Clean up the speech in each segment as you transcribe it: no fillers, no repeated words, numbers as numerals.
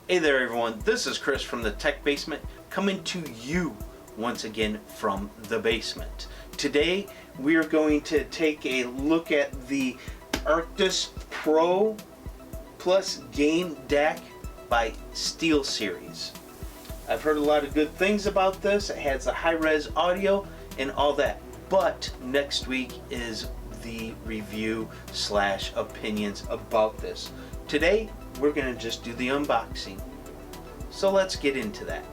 Hey there everyone, this is Chris from the Tech Basement, coming to you once again from the basement. Today we are going to take a look at the Steelseries Pro+GameDAC by Steelseries. I've heard a lot of good things about this. It has a high-res audio and all that, but next week is the review slash opinions about this. Today we're going to just do the unboxing. So let's get into that.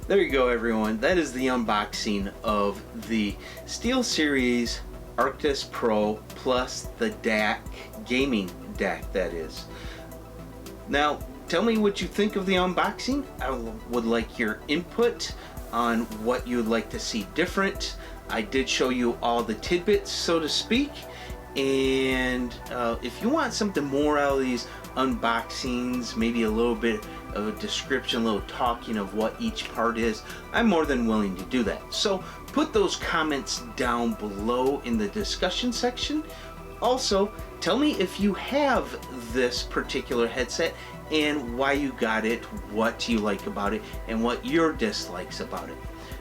There you go everyone, that is the unboxing of the Steelseries Pro plus the DAC, gaming DAC that is. Now tell me what you think of the unboxing. I would like your input on what you would like to see different. I did show you all the tidbits, so to speak, and if you want something more out of these unboxings, maybe a little bit of a description, a little talking of what each part is, I'm more than willing to do that. So put those comments down below in the discussion section. Also, tell me if you have this particular headset and why you got it, what you like about it, and what your dislikes about it.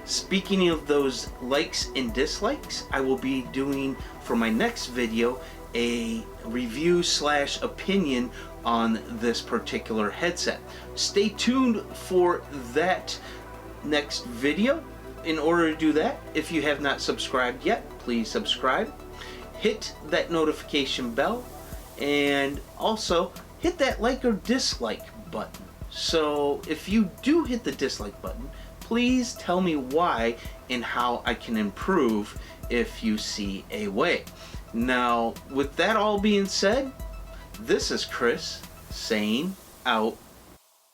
Speaking of those likes and dislikes, I will be doing for my next video a review slash opinion on this particular headset. Stay tuned for that next video. In order to do that, if you have not subscribed yet, please subscribe, hit that notification bell, and also hit that like or dislike button. So if you do hit the dislike button, please tell me why and how I can improve if you see a way. Now, with that all being said, this is Chris saying out.